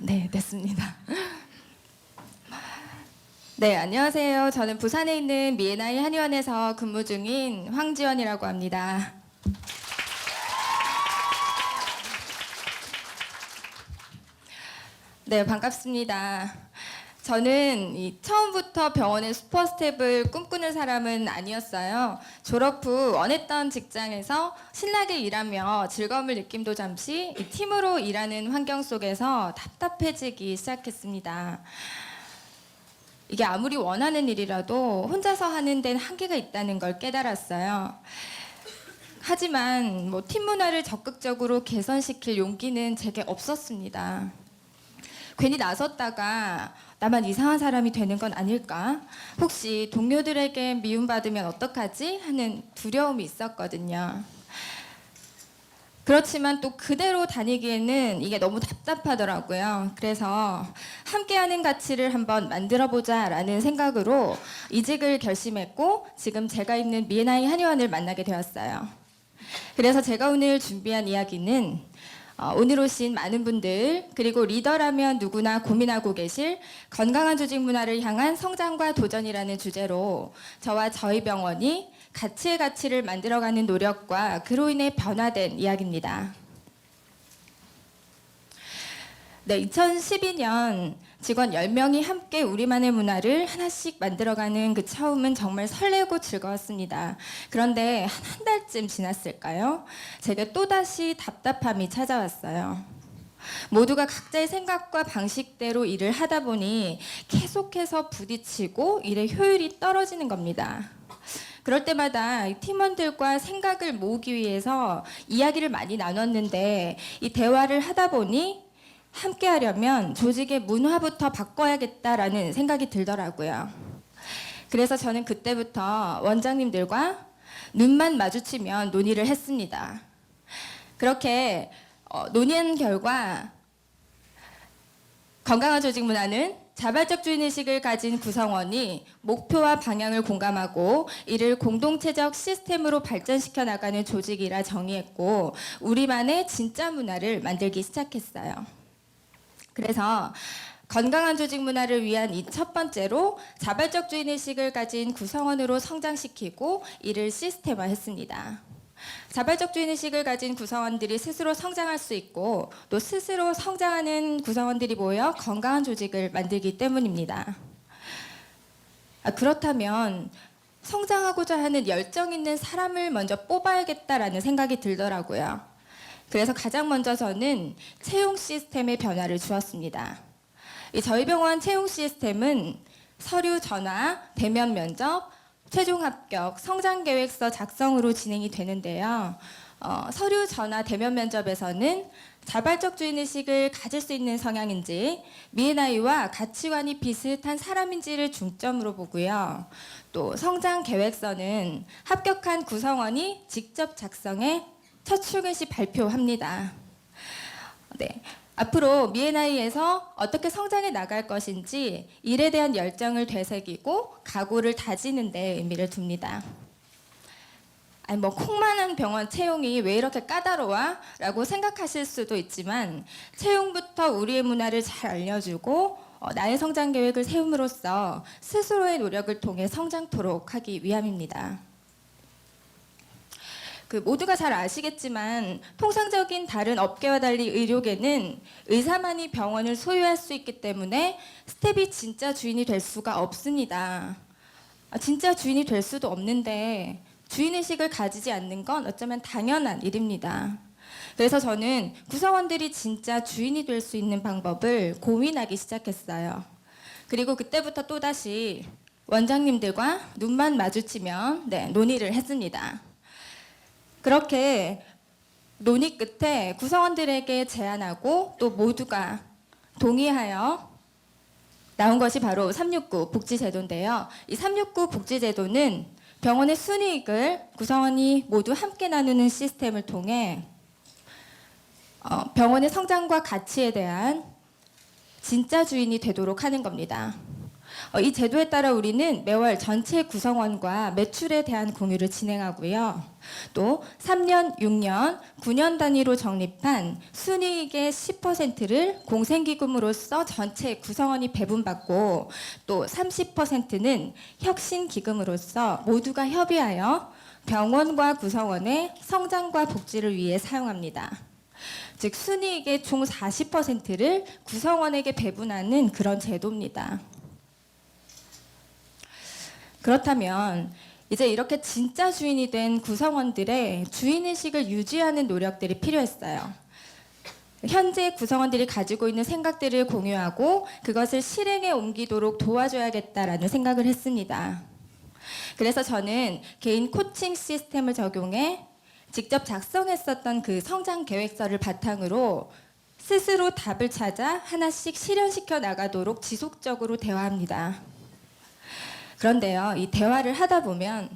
네, 됐습니다. 네, 안녕하세요. 저는 부산에 있는 미에나이 한의원에서 근무 중인 황지원이라고 합니다. 네, 반갑습니다. 저는 처음부터 병원의 슈퍼스텝을 꿈꾸는 사람은 아니었어요. 졸업 후 원했던 직장에서 신나게 일하며 즐거움을 느낌도 잠시 이 팀으로 일하는 환경 속에서 답답해지기 시작했습니다. 이게 아무리 원하는 일이라도 혼자서 하는 데는 한계가 있다는 걸 깨달았어요. 하지만 팀 문화를 적극적으로 개선시킬 용기는 제게 없었습니다. 괜히 나섰다가 나만 이상한 사람이 되는 건 아닐까? 혹시 동료들에게 미움받으면 어떡하지? 하는 두려움이 있었거든요. 그렇지만 또 그대로 다니기에는 이게 너무 답답하더라고요. 그래서 함께하는 가치를 한번 만들어보자 라는 생각으로 이직을 결심했고 지금 제가 있는 미에나이 한의원을 만나게 되었어요. 그래서 제가 오늘 준비한 이야기는 오늘 오신 많은 분들 그리고 리더라면 누구나 고민하고 계실 건강한 조직 문화를 향한 성장과 도전이라는 주제로 저와 저희 병원이 가치의 가치를 만들어가는 노력과 그로 인해 변화된 이야기입니다. 네, 2012년 직원 10명이 함께 우리만의 문화를 하나씩 만들어가는 그 처음은 정말 설레고 즐거웠습니다. 그런데 한 달쯤 지났을까요? 제게 또다시 답답함이 찾아왔어요. 모두가 각자의 생각과 방식대로 일을 하다 보니 계속해서 부딪히고 일의 효율이 떨어지는 겁니다. 그럴 때마다 팀원들과 생각을 모으기 위해서 이야기를 많이 나눴는데 이 대화를 하다 보니 함께 하려면 조직의 문화부터 바꿔야겠다라는 생각이 들더라고요. 그래서 저는 그때부터 원장님들과 눈만 마주치면 논의를 했습니다. 그렇게 논의한 결과 건강한 조직 문화는 자발적 주인의식을 가진 구성원이 목표와 방향을 공감하고 이를 공동체적 시스템으로 발전시켜 나가는 조직이라 정의했고 우리만의 진짜 문화를 만들기 시작했어요. 그래서 건강한 조직 문화를 위한 이 첫 번째로 자발적 주인의식을 가진 구성원으로 성장시키고 이를 시스템화했습니다. 자발적 주인의식을 가진 구성원들이 스스로 성장할 수 있고 또 스스로 성장하는 구성원들이 모여 건강한 조직을 만들기 때문입니다. 그렇다면 성장하고자 하는 열정 있는 사람을 먼저 뽑아야겠다라는 생각이 들더라고요. 그래서 가장 먼저 저는 채용 시스템의 변화를 주었습니다. 저희 병원 채용 시스템은 서류 전화, 대면 면접, 최종 합격, 성장 계획서 작성으로 진행이 되는데요. 서류 전화, 대면 면접에서는 자발적 주인의식을 가질 수 있는 성향인지 미에나이와 가치관이 비슷한 사람인지를 중점으로 보고요. 또 성장 계획서는 합격한 구성원이 직접 작성해 첫 출근 시 발표합니다. 네, 앞으로 미에나이에서 어떻게 성장해 나갈 것인지 일에 대한 열정을 되새기고 각오를 다지는 데 의미를 둡니다. 콩만한 병원 채용이 왜 이렇게 까다로워? 라고 생각하실 수도 있지만 채용부터 우리의 문화를 잘 알려주고 나의 성장 계획을 세움으로써 스스로의 노력을 통해 성장토록 하기 위함입니다. 모두가 잘 아시겠지만 통상적인 다른 업계와 달리 의료계는 의사만이 병원을 소유할 수 있기 때문에 스텝이 진짜 주인이 될 수가 없습니다. 진짜 주인이 될 수도 없는데 주인의식을 가지지 않는 건 어쩌면 당연한 일입니다. 그래서 저는 구성원들이 진짜 주인이 될 수 있는 방법을 고민하기 시작했어요. 그리고 그때부터 또다시 원장님들과 눈만 마주치면 논의를 했습니다. 그렇게 논의 끝에 구성원들에게 제안하고 또 모두가 동의하여 나온 것이 바로 369 복지제도인데요. 이 369 복지제도는 병원의 순이익을 구성원이 모두 함께 나누는 시스템을 통해 병원의 성장과 가치에 대한 진짜 주인이 되도록 하는 겁니다. 이 제도에 따라 우리는 매월 전체 구성원과 매출에 대한 공유를 진행하고요. 또 3년, 6년, 9년 단위로 적립한 순이익의 10%를 공생기금으로서 전체 구성원이 배분받고 또 30%는 혁신기금으로서 모두가 협의하여 병원과 구성원의 성장과 복지를 위해 사용합니다. 즉 순이익의 총 40%를 구성원에게 배분하는 그런 제도입니다. 그렇다면 이제 이렇게 진짜 주인이 된 구성원들의 주인의식을 유지하는 노력들이 필요했어요. 현재 구성원들이 가지고 있는 생각들을 공유하고 그것을 실행에 옮기도록 도와줘야겠다라는 생각을 했습니다. 그래서 저는 개인 코칭 시스템을 적용해 직접 작성했었던 그 성장 계획서를 바탕으로 스스로 답을 찾아 하나씩 실현시켜 나가도록 지속적으로 대화합니다. 그런데요, 이 대화를 하다 보면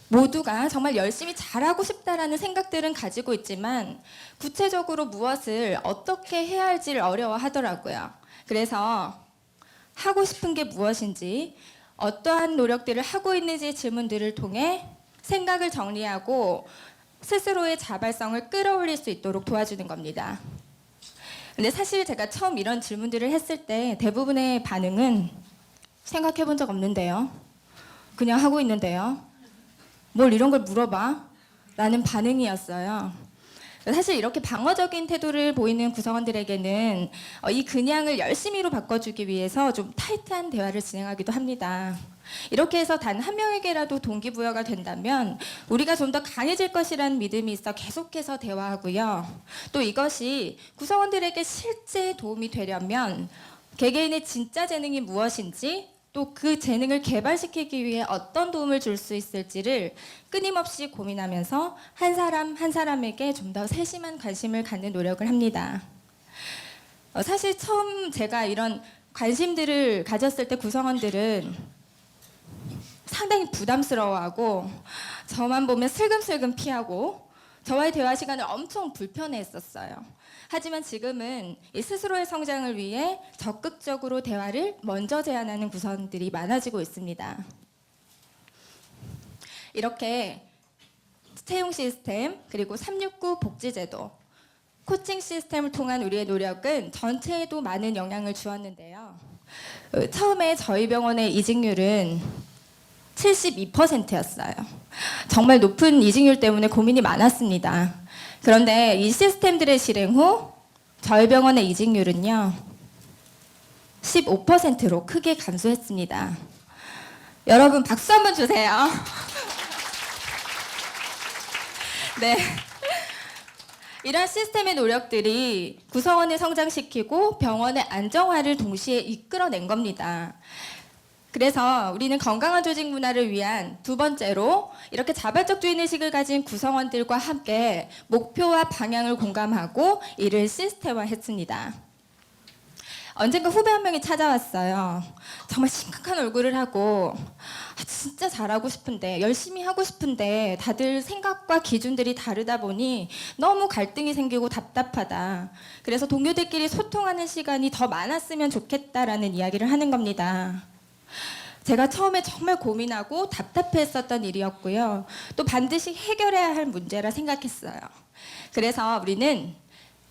모두가 정말 열심히 잘하고 싶다라는 생각들은 가지고 있지만 구체적으로 무엇을 어떻게 해야 할지를 어려워하더라고요. 그래서 하고 싶은 게 무엇인지, 어떠한 노력들을 하고 있는지 질문들을 통해 생각을 정리하고 스스로의 자발성을 끌어올릴 수 있도록 도와주는 겁니다. 근데 사실 제가 처음 이런 질문들을 했을 때 대부분의 반응은 생각해 본 적 없는데요. 그냥 하고 있는데요. 뭘 이런 걸 물어봐? 라는 반응이었어요. 사실 이렇게 방어적인 태도를 보이는 구성원들에게는 이 그냥을 열심히로 바꿔주기 위해서 좀 타이트한 대화를 진행하기도 합니다. 이렇게 해서 단 한 명에게라도 동기부여가 된다면 우리가 좀 더 강해질 것이라는 믿음이 있어 계속해서 대화하고요. 또 이것이 구성원들에게 실제 도움이 되려면 개개인의 진짜 재능이 무엇인지 또 그 재능을 개발시키기 위해 어떤 도움을 줄 수 있을지를 끊임없이 고민하면서 한 사람 한 사람에게 좀 더 세심한 관심을 갖는 노력을 합니다. 사실 처음 제가 이런 관심들을 가졌을 때 구성원들은 상당히 부담스러워하고 저만 보면 슬금슬금 피하고 저와의 대화 시간을 엄청 불편해했었어요. 하지만 지금은 이 스스로의 성장을 위해 적극적으로 대화를 먼저 제안하는 구성원들이 많아지고 있습니다. 이렇게 채용 시스템 그리고 369 복지제도, 코칭 시스템을 통한 우리의 노력은 전체에도 많은 영향을 주었는데요. 처음에 저희 병원의 이직률은 72%였어요. 정말 높은 이직률 때문에 고민이 많았습니다. 그런데 이 시스템들의 실행 후 저희 병원의 이직률은요 15%로 크게 감소했습니다. 여러분 박수 한번 주세요. 네, 이러한 시스템의 노력들이 구성원을 성장시키고 병원의 안정화를 동시에 이끌어낸 겁니다. 그래서 우리는 건강한 조직 문화를 위한 두 번째로 이렇게 자발적 주인의식을 가진 구성원들과 함께 목표와 방향을 공감하고 이를 시스템화했습니다. 언젠가 후배 한 명이 찾아왔어요. 정말 심각한 얼굴을 하고 진짜 잘하고 싶은데 열심히 하고 싶은데 다들 생각과 기준들이 다르다 보니 너무 갈등이 생기고 답답하다. 그래서 동료들끼리 소통하는 시간이 더 많았으면 좋겠다라는 이야기를 하는 겁니다. 제가 처음에 정말 고민하고 답답했었던 일이었고요. 또 반드시 해결해야 할 문제라 생각했어요. 그래서 우리는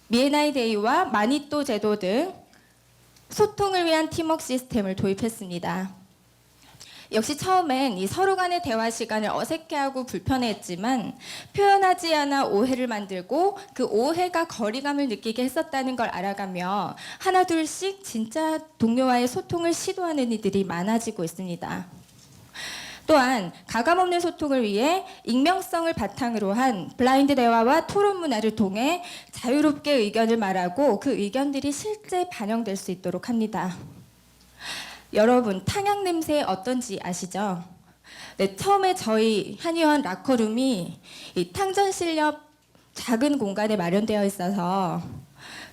미에나이 데이와 마니또 제도 등 소통을 위한 팀워크 시스템을 도입했습니다. 역시 처음엔 이 서로 간의 대화 시간을 어색해하고 불편해했지만 표현하지 않아 오해를 만들고 그 오해가 거리감을 느끼게 했었다는 걸 알아가며 하나 둘씩 진짜 동료와의 소통을 시도하는 이들이 많아지고 있습니다. 또한 가감없는 소통을 위해 익명성을 바탕으로 한 블라인드 대화와 토론 문화를 통해 자유롭게 의견을 말하고 그 의견들이 실제 반영될 수 있도록 합니다. 여러분 탕약 냄새 어떤지 아시죠? 네, 처음에 저희 한의원 라커룸이 이 탕전실 옆 작은 공간에 마련되어 있어서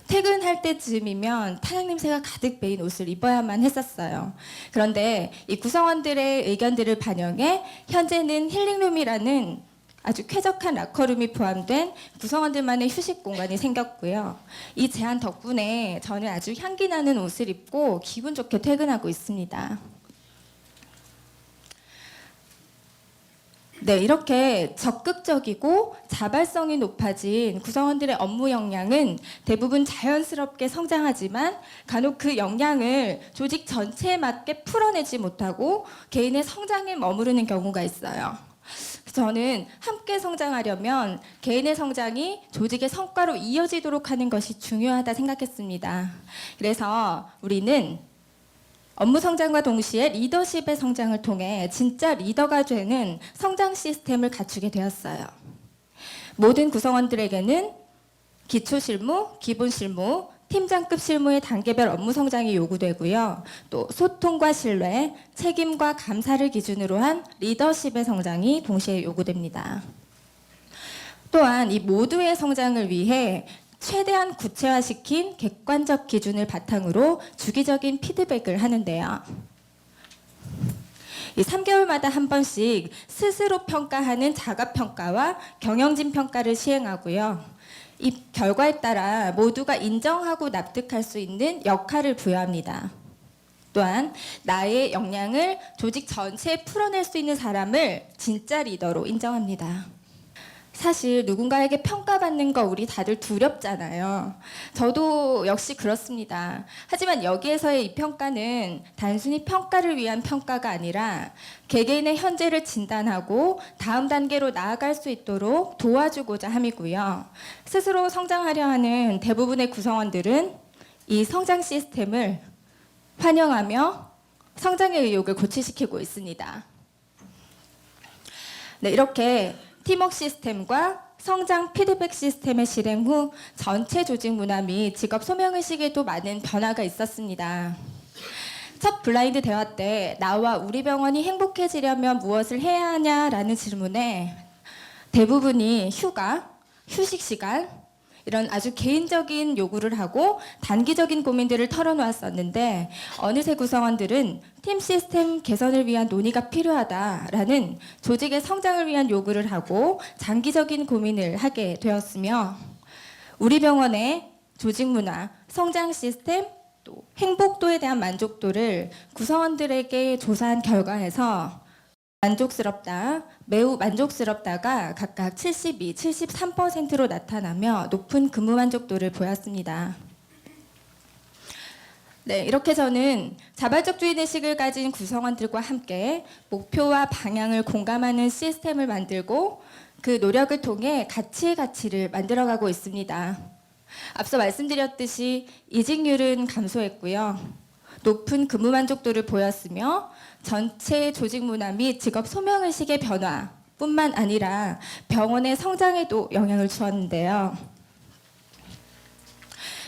퇴근할 때쯤이면 탕약 냄새가 가득 배인 옷을 입어야만 했었어요. 그런데 이 구성원들의 의견들을 반영해 현재는 힐링룸이라는 아주 쾌적한 락커룸이 포함된 구성원들만의 휴식 공간이 생겼고요. 이 제안 덕분에 저는 아주 향기 나는 옷을 입고 기분 좋게 퇴근하고 있습니다. 네, 이렇게 적극적이고 자발성이 높아진 구성원들의 업무 역량은 대부분 자연스럽게 성장하지만 간혹 그 역량을 조직 전체에 맞게 풀어내지 못하고 개인의 성장에 머무르는 경우가 있어요. 저는 함께 성장하려면 개인의 성장이 조직의 성과로 이어지도록 하는 것이 중요하다 생각했습니다. 그래서 우리는 업무 성장과 동시에 리더십의 성장을 통해 진짜 리더가 되는 성장 시스템을 갖추게 되었어요. 모든 구성원들에게는 기초 실무, 기본 실무, 팀장급 실무의 단계별 업무 성장이 요구되고요. 또 소통과 신뢰, 책임과 감사를 기준으로 한 리더십의 성장이 동시에 요구됩니다. 또한 이 모두의 성장을 위해 최대한 구체화시킨 객관적 기준을 바탕으로 주기적인 피드백을 하는데요. 이 3개월마다 한 번씩 스스로 평가하는 자가평가와 경영진 평가를 시행하고요. 이 결과에 따라 모두가 인정하고 납득할 수 있는 역할을 부여합니다. 또한 나의 역량을 조직 전체에 풀어낼 수 있는 사람을 진짜 리더로 인정합니다. 사실 누군가에게 평가받는 거 우리 다들 두렵잖아요. 저도 역시 그렇습니다. 하지만 여기에서의 이 평가는 단순히 평가를 위한 평가가 아니라 개개인의 현재를 진단하고 다음 단계로 나아갈 수 있도록 도와주고자 함이고요. 스스로 성장하려 하는 대부분의 구성원들은 이 성장 시스템을 환영하며 성장의 의욕을 고취시키고 있습니다. 네, 이렇게 팀워크 시스템과 성장 피드백 시스템의 실행 후 전체 조직 문화 및 직업 소명의식에도 많은 변화가 있었습니다. 첫 블라인드 대화 때 나와 우리 병원이 행복해지려면 무엇을 해야 하냐라는 질문에 대부분이 휴가, 휴식 시간, 이런 아주 개인적인 요구를 하고 단기적인 고민들을 털어놓았었는데 어느새 구성원들은 팀 시스템 개선을 위한 논의가 필요하다라는 조직의 성장을 위한 요구를 하고 장기적인 고민을 하게 되었으며 우리 병원의 조직 문화, 성장 시스템, 또 행복도에 대한 만족도를 구성원들에게 조사한 결과에서 만족스럽다, 매우 만족스럽다가 각각 72, 73%로 나타나며 높은 근무 만족도를 보였습니다. 네, 이렇게 저는 자발적 주인의식을 가진 구성원들과 함께 목표와 방향을 공감하는 시스템을 만들고 그 노력을 통해 가치를 만들어가고 있습니다. 앞서 말씀드렸듯이 이직률은 감소했고요. 높은 근무 만족도를 보였으며 전체 조직 문화 및 직업 소명의식의 변화뿐만 아니라 병원의 성장에도 영향을 주었는데요.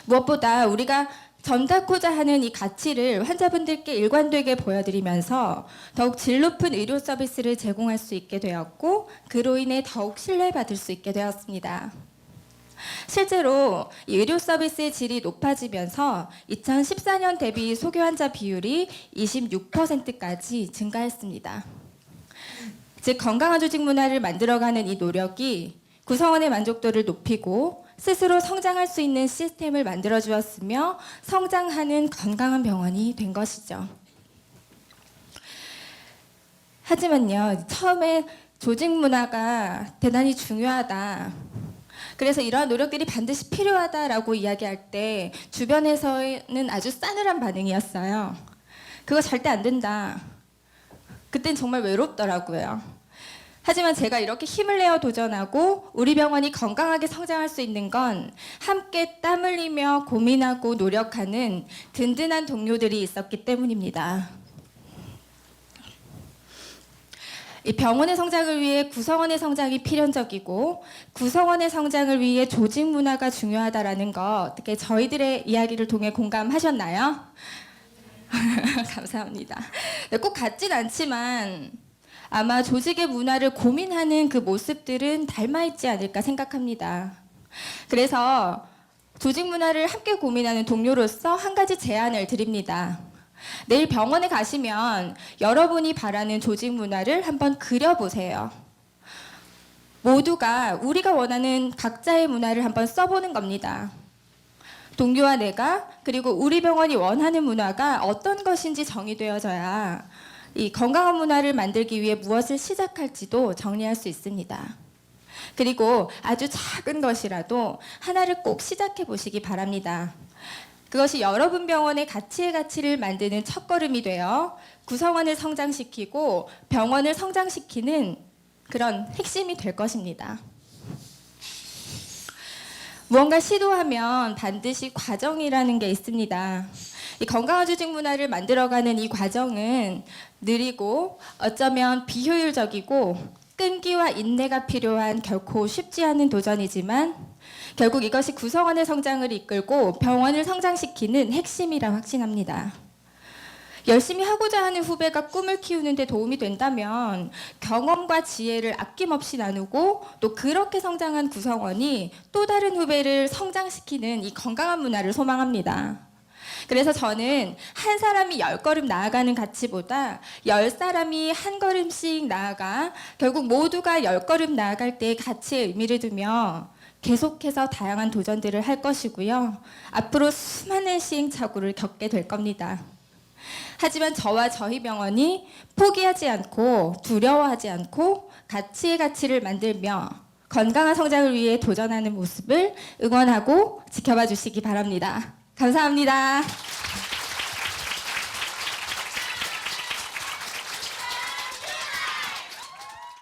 무엇보다 우리가 전닫고자 하는 이 가치를 환자분들께 일관되게 보여드리면서 더욱 질 높은 의료 서비스를 제공할 수 있게 되었고 그로 인해 더욱 신뢰받을 수 있게 되었습니다. 실제로 이 의료 서비스의 질이 높아지면서 2014년 대비 소교 환자 비율이 26%까지 증가했습니다. 즉 건강한 조직 문화를 만들어가는 이 노력이 구성원의 만족도를 높이고 스스로 성장할 수 있는 시스템을 만들어 주었으며 성장하는 건강한 병원이 된 것이죠. 하지만요, 처음에 조직 문화가 대단히 중요하다. 그래서 이러한 노력들이 반드시 필요하다라고 이야기할 때 주변에서는 아주 싸늘한 반응이었어요. 그거 절대 안 된다. 그땐 정말 외롭더라고요. 하지만 제가 이렇게 힘을 내어 도전하고 우리 병원이 건강하게 성장할 수 있는 건 함께 땀 흘리며 고민하고 노력하는 든든한 동료들이 있었기 때문입니다. 이 병원의 성장을 위해 구성원의 성장이 필연적이고 구성원의 성장을 위해 조직 문화가 중요하다라는 거 어떻게 저희들의 이야기를 통해 공감하셨나요? 감사합니다. 네, 꼭 같진 않지만 아마 조직의 문화를 고민하는 그 모습들은 닮아있지 않을까 생각합니다. 그래서 조직 문화를 함께 고민하는 동료로서 한 가지 제안을 드립니다. 내일 병원에 가시면 여러분이 바라는 조직 문화를 한번 그려보세요. 모두가 우리가 원하는 각자의 문화를 한번 써보는 겁니다. 동료와 내가 그리고 우리 병원이 원하는 문화가 어떤 것인지 정의되어져야 이 건강한 문화를 만들기 위해 무엇을 시작할지도 정리할 수 있습니다. 그리고 아주 작은 것이라도 하나를 꼭 시작해 보시기 바랍니다. 그것이 여러분 병원의 가치의 가치를 만드는 첫걸음이 되어 구성원을 성장시키고 병원을 성장시키는 그런 핵심이 될 것입니다. 무언가 시도하면 반드시 과정이라는 게 있습니다. 이 건강한 조직 문화를 만들어가는 이 과정은 느리고 어쩌면 비효율적이고 끈기와 인내가 필요한 결코 쉽지 않은 도전이지만 결국 이것이 구성원의 성장을 이끌고 병원을 성장시키는 핵심이라 확신합니다. 열심히 하고자 하는 후배가 꿈을 키우는 데 도움이 된다면 경험과 지혜를 아낌없이 나누고 또 그렇게 성장한 구성원이 또 다른 후배를 성장시키는 이 건강한 문화를 소망합니다. 그래서 저는 한 사람이 10걸음 나아가는 가치보다 10사람이 한 걸음씩 나아가 결국 모두가 10걸음 나아갈 때의 가치에 의미를 두며 계속해서 다양한 도전들을 할 것이고요. 앞으로 수많은 시행착오를 겪게 될 겁니다. 하지만 저와 저희 병원이 포기하지 않고 두려워하지 않고 가치의 가치를 만들며 건강한 성장을 위해 도전하는 모습을 응원하고 지켜봐 주시기 바랍니다. 감사합니다.